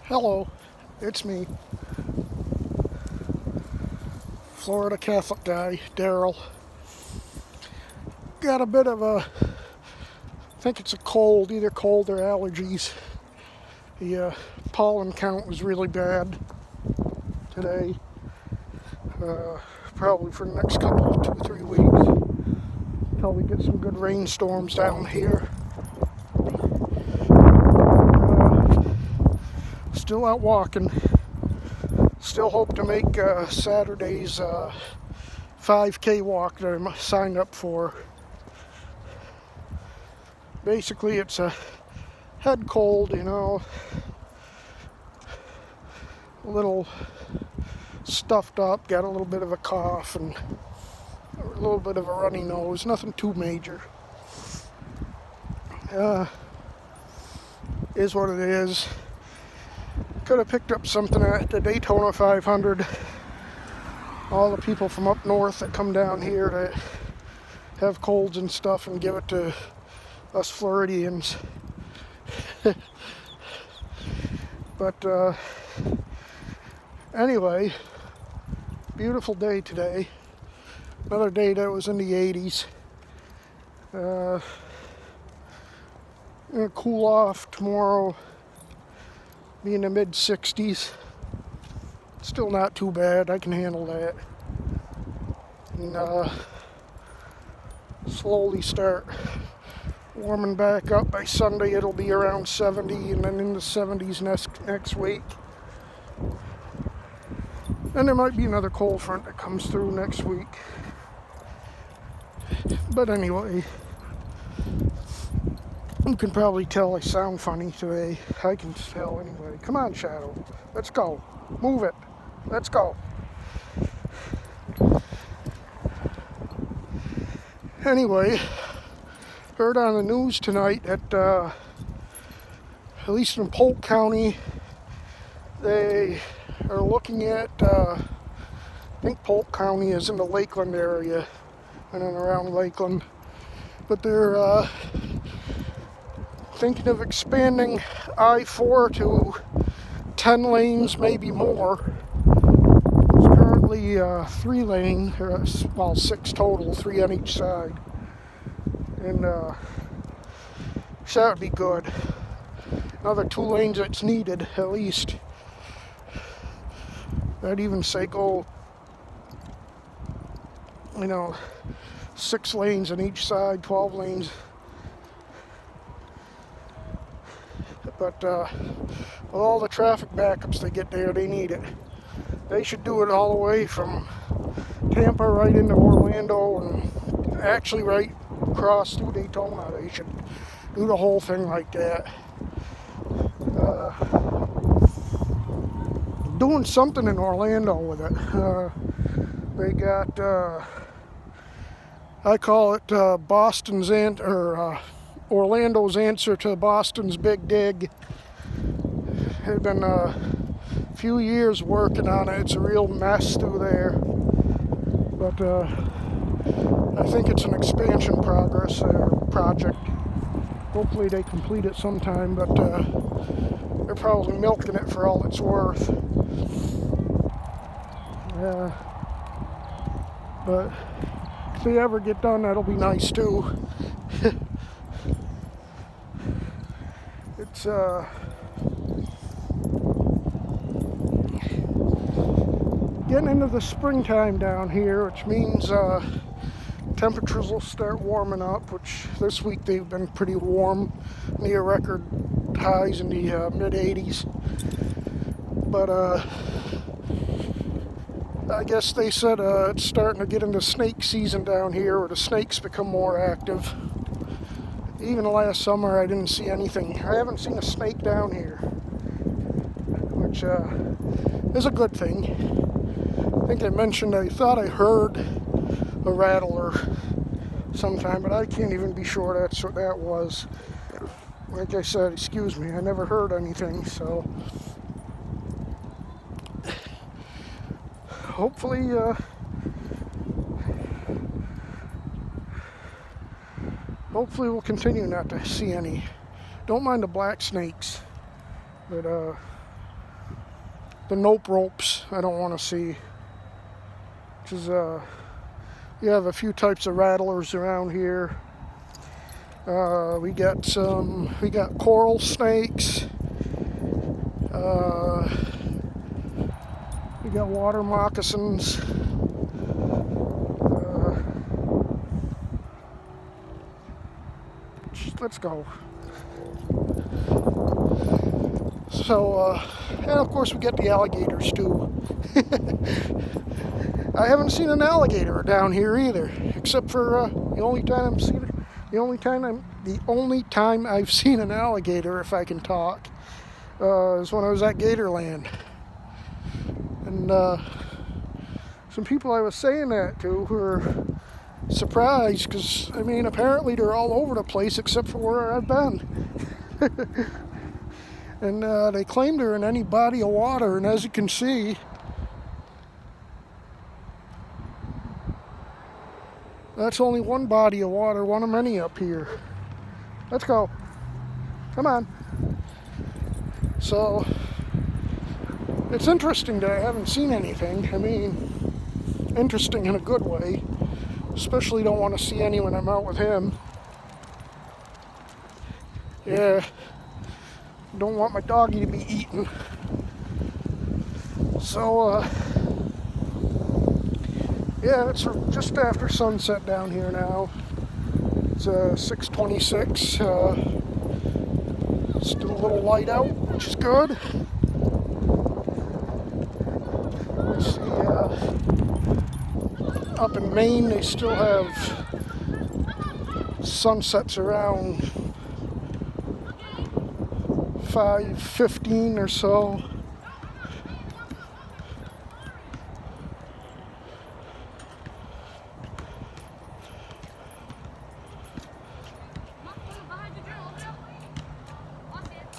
Hello, it's me, Florida Catholic guy, Daryl. Got a bit of I think it's a cold, either cold or allergies. The pollen count was really bad today, probably for the next couple of 2-3 weeks, until we get some good rainstorms down here. Still out walking. Still hope to make Saturday's 5K walk that I signed up for. Basically, it's a head cold, a little stuffed up, got a little bit of a cough and a little bit of a runny nose, nothing too major. Is what it is. Could have picked up something at the Daytona 500. All the people from up north that come down here to have colds and stuff and give it to us Floridians. But anyway, beautiful day today. Another day that was in the 80s. Gonna cool off tomorrow, be in the mid 60s. Still not too bad, I can handle that. And slowly start warming back up. By Sunday it'll be around 70 and then in the 70s next week. And there might be another cold front that comes through next week. But anyway, you can probably tell I sound funny today. I can tell anyway. Come on, Shadow. Let's go. Move it. Let's go. Anyway, heard on the news tonight that at least in Polk County, they are looking at, I think Polk County is in the Lakeland area, in and around Lakeland, but they're thinking of expanding I-4 to 10 lanes, maybe more. It's currently 3 lane, well 6 total, 3 on each side. And so that would be good. Another 2 lanes that's needed, at least. I'd even say go, 6 lanes on each side, 12 lanes. But with all the traffic backups they get there, they need it. They should do it all the way from Tampa right into Orlando and actually right across through Daytona. They should do the whole thing like that. Doing something in Orlando with it. They got, I call it Boston's Orlando's answer to Boston's Big Dig. They've been a few years working on it. It's a real mess through there. But I think it's an expansion project. Hopefully they complete it sometime, but they're probably milking it for all it's worth. But if they ever get done, that'll be nice too. It's getting into the springtime down here, which means temperatures will start warming up, which this week they've been pretty warm, near record highs in the mid 80s. But I guess they said it's starting to get into snake season down here, or the snakes become more active. Even last summer I didn't see anything. I haven't seen a snake down here, which is a good thing. I think I mentioned I thought I heard a rattler sometime, but I can't even be sure that's what that was. Like I said, excuse me, I never heard anything, so hopefully we'll continue not to see any. Don't mind the black snakes, but the nope ropes I don't want to see. Which is, you have a few types of rattlers around here. We got coral snakes. We got water moccasins. Let's go. So, and of course we get the alligators too. I haven't seen an alligator down here either, except for the only time I've seen an alligator, if I can talk, is when I was at Gatorland. And some people I was saying that to were surprised, because I mean apparently they're all over the place except for where I've been. And they claim they're in any body of water, and as you can see, that's only one body of water, one of many up here. Let's go. Come on. So, it's interesting that I haven't seen anything. I mean, interesting in a good way. Especially don't want to see any when I'm out with him. Yeah. Don't want my doggy to be eaten. So, yeah, it's just after sunset down here now. It's 6:26. Still a little light out, which is good. Let's see, up in Maine, they still have sunsets around 5:15 or so.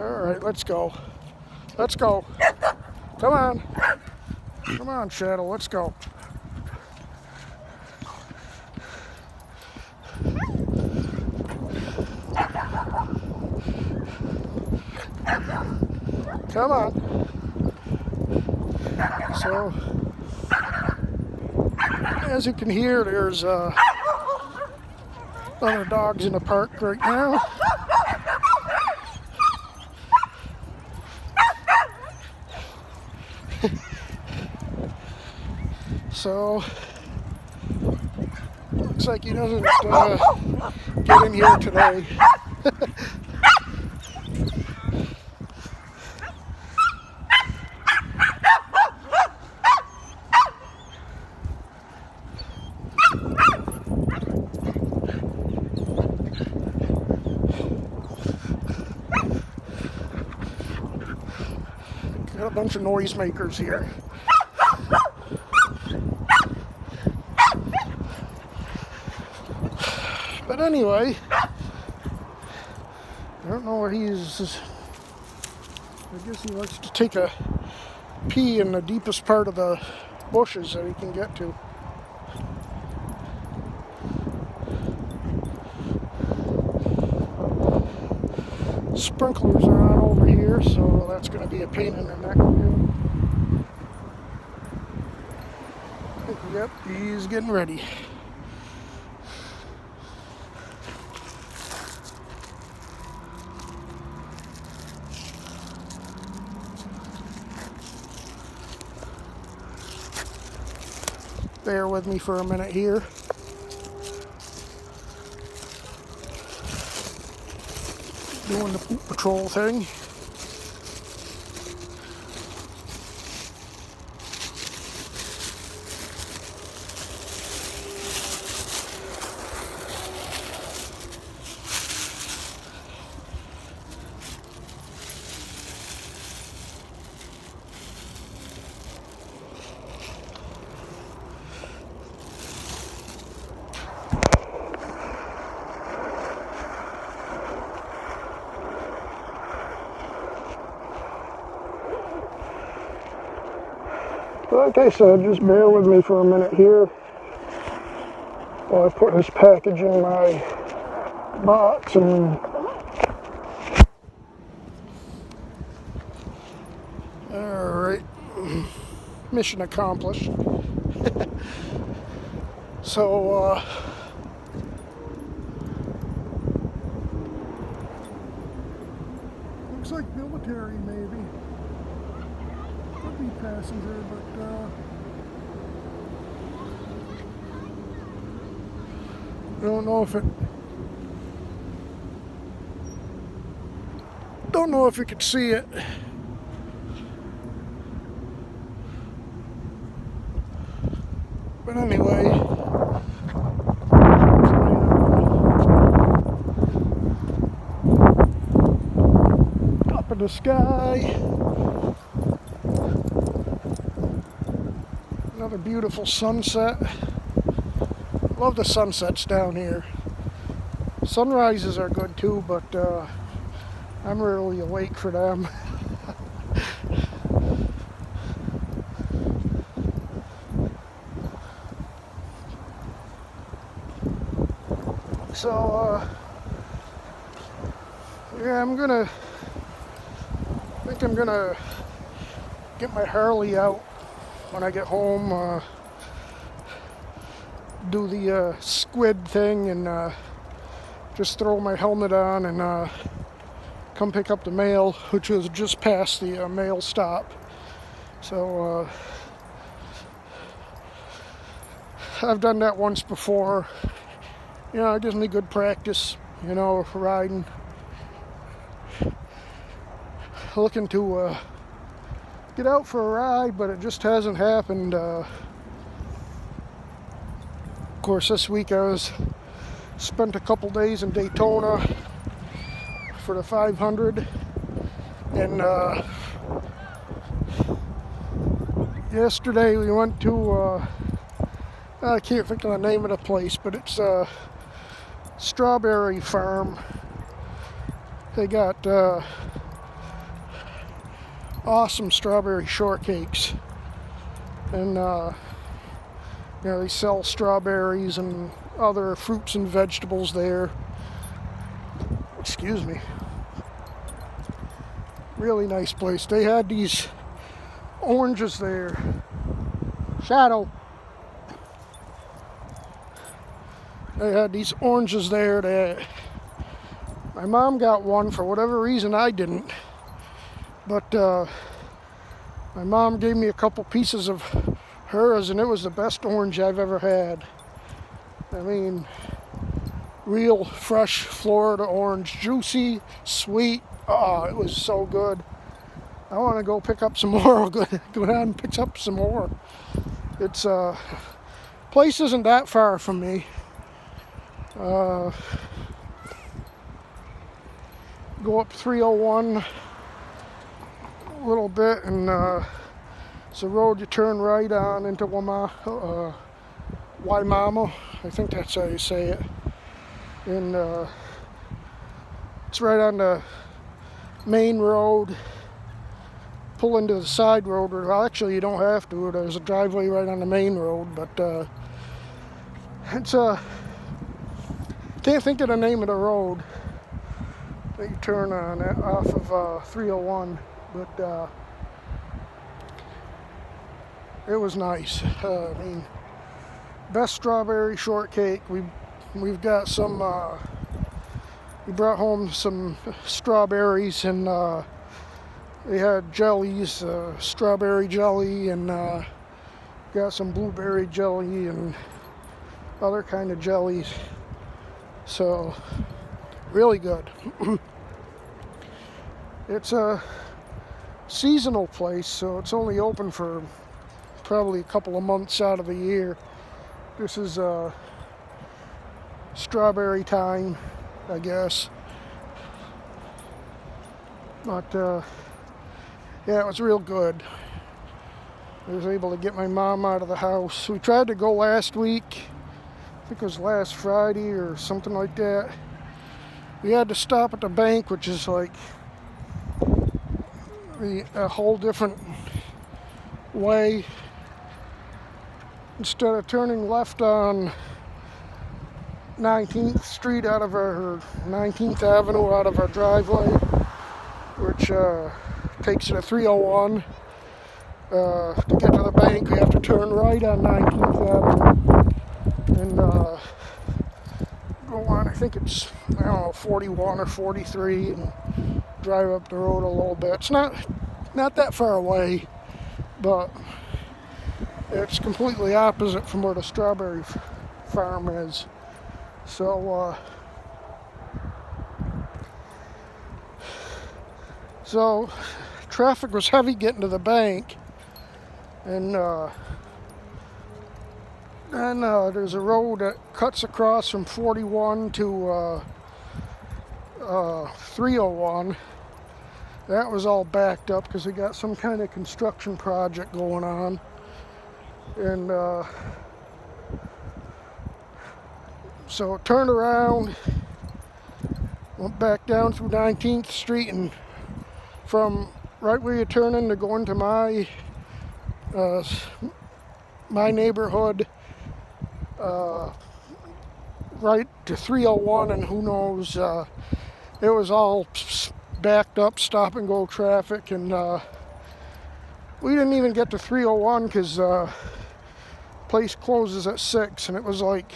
All right, let's go. Let's go. Come on. Come on, Shadow, let's go. Come on. So, as you can hear, there's other dogs in the park right now. So, looks like he doesn't get in here today. Got a bunch of noisemakers here. But anyway, I don't know where he is. I guess he likes to take a pee in the deepest part of the bushes that he can get to. Sprinklers are on over here, so that's going to be a pain in the neck. Yep, he's getting ready. Bear with me for a minute here. Doing the poop patrol thing. Like I said, just bear with me for a minute here while I put this package in my box and alright, mission accomplished. So, looks like military maybe. Could be passenger, but I don't know if you could see it. But anyway, top of the sky. Another beautiful sunset. Love the sunsets down here. Sunrises are good too, but I'm really awake for them. So, yeah, I think I'm gonna get my Harley out when I get home, do the squid thing and just throw my helmet on and come pick up the mail, which was just past the mail stop. So I've done that once before. You know, it gives me good practice, you know, riding. Looking to get out for a ride, but it just hasn't happened. Of course, this week I spent a couple days in Daytona for the 500, and yesterday we went to I can't think of the name of the place, but it's a strawberry farm. They got awesome strawberry shortcakes, and you know, they sell strawberries and other fruits and vegetables there. Excuse me. Really nice place. They had these oranges there. Shadow. They had these oranges there that my mom got one. For whatever reason I didn't, but my mom gave me a couple pieces of hers, and it was the best orange I've ever had. I mean, real fresh Florida orange, juicy, sweet. Oh, it was so good. I want to go pick up some more. I'll go down and pick up some more. It's place isn't that far from me. Go up 301 a little bit, and it's a road you turn right on into Wimauma. I think that's how you say it. And it's right on the main road. Pull into the side road. Well, actually, you don't have to. There's a driveway right on the main road, but it's can't think of the name of the road that you turn on off of 301, but it was nice. I mean, best strawberry shortcake. We've got some. We brought home some strawberries, and they had jellies, strawberry jelly, and got some blueberry jelly and other kind of jellies. So, really good. It's a seasonal place, so it's only open for probably a couple of months out of the year. This is strawberry time, I guess. But yeah, it was real good. I was able to get my mom out of the house. We tried to go last week. I think it was last Friday or something like that. We had to stop at the bank, which is like a whole different way. Instead of turning left on 19th Street out of our 19th Avenue out of our driveway, which takes you to 301. To get to the bank, we have to turn right on 19th Avenue and go on, I think it's, I don't know, 41 or 43, and drive up the road a little bit. It's not that far away, but it's completely opposite from where the strawberry farm is. So traffic was heavy getting to the bank, and then there's a road that cuts across from 41 to 301. That was all backed up because they got some kind of construction project going on. And so turned around, went back down through 19th Street, and from right where you turn in to go into my neighborhood, right to 301, and who knows, it was all backed up, stop and go traffic, and we didn't even get to 301 because place closes at 6, and it was like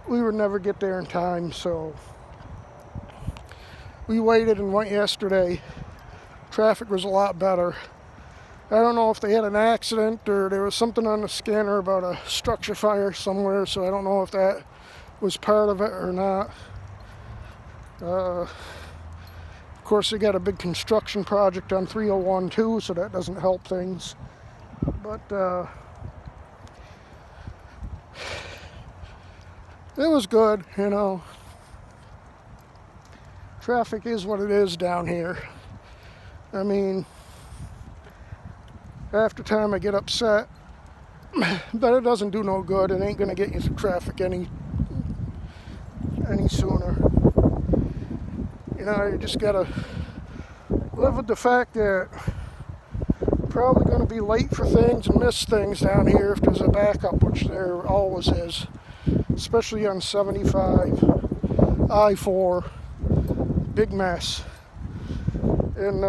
we would never get there in time, so we waited and went yesterday. Traffic was a lot better. I don't know if they had an accident or there was something on the scanner about a structure fire somewhere, so I don't know if that was part of it or not. Of course, they got a big construction project on 301 too, so that doesn't help things. But it was good, you know. Traffic is what it is down here. I mean, after time I get upset, but it doesn't do no good. It ain't gonna get you through traffic any sooner. You know, you just gotta live with the fact that you're probably gonna be late for things and miss things down here if there's a backup, which there always is, especially on 75, I-4, big mess. And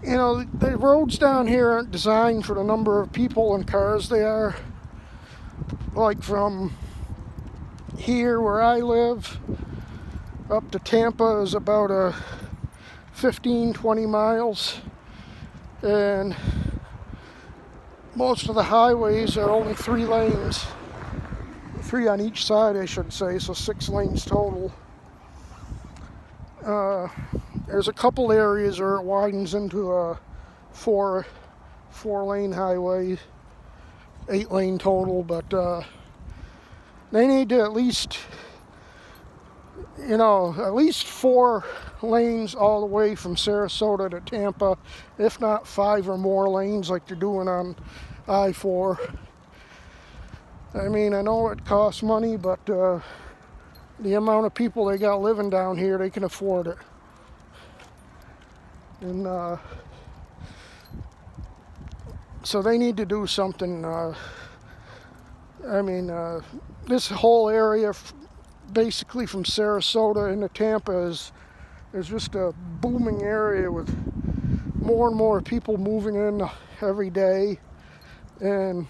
you know, the roads down here aren't designed for the number of people and cars they are. Like from here where I live up to Tampa is about 15-20 miles, and most of the highways are only 3 lanes, 3 on each side I should say, so 6 lanes total. There's a couple areas where it widens into a 4-lane highway, 8 lane total, but they need to at least, you know, at least 4 lanes all the way from Sarasota to Tampa, if not 5 or more lanes like they're doing on I-4. I mean, I know it costs money, but the amount of people they got living down here, they can afford it. And so they need to do something. I mean, this whole area, basically from Sarasota into Tampa, is just a booming area with more and more people moving in every day, and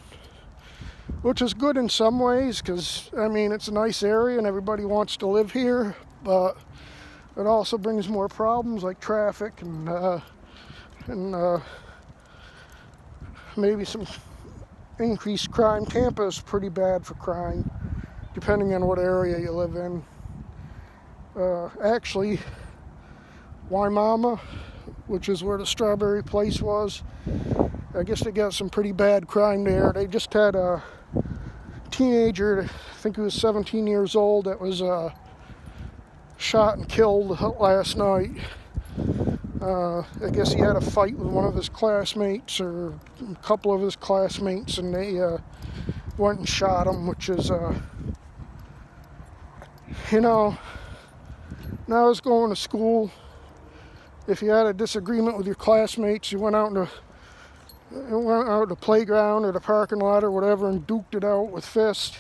which is good in some ways because, I mean, it's a nice area and everybody wants to live here, but it also brings more problems like traffic and maybe some increased crime. Tampa is pretty bad for crime, depending on what area you live in. Actually, Wimauma, which is where the strawberry place was, I guess they got some pretty bad crime there. They just had a teenager, I think he was 17 years old, that was shot and killed last night. I guess he had a fight with one of his classmates or a couple of his classmates, and they went and shot him, which is, you know, when I was going to school, if you had a disagreement with your classmates, you went out to the playground or the parking lot or whatever and duked it out with fists.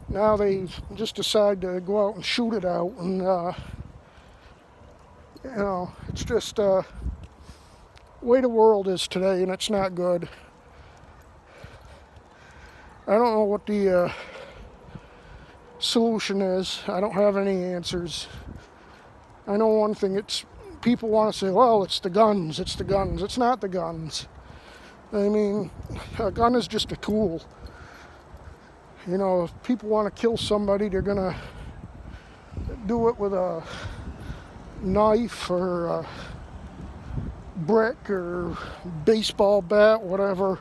Now they just decide to go out and shoot it out, and You know, it's just the way the world is today, and it's not good. I don't know what the solution is. I don't have any answers. I know one thing, it's people want to say, well, it's the guns, it's the guns. It's not the guns. I mean, a gun is just a tool. You know, if people want to kill somebody, they're going to do it with a knife or a brick or baseball bat, whatever.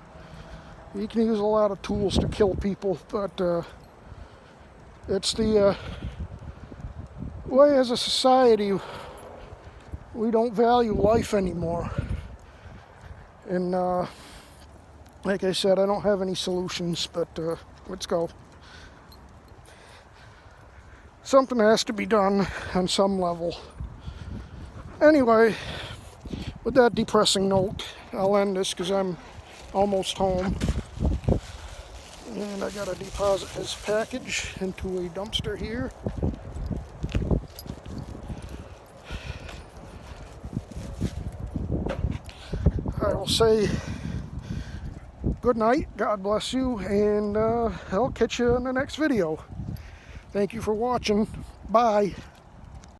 You can use a lot of tools to kill people, but it's the way as a society we don't value life anymore. And like I said, I don't have any solutions, but let's go. Something has to be done on some level. Anyway, with that depressing note, I'll end this because I'm almost home. And I gotta deposit his package into a dumpster here. I will say good night, God bless you, and I'll catch you in the next video. Thank you for watching. Bye.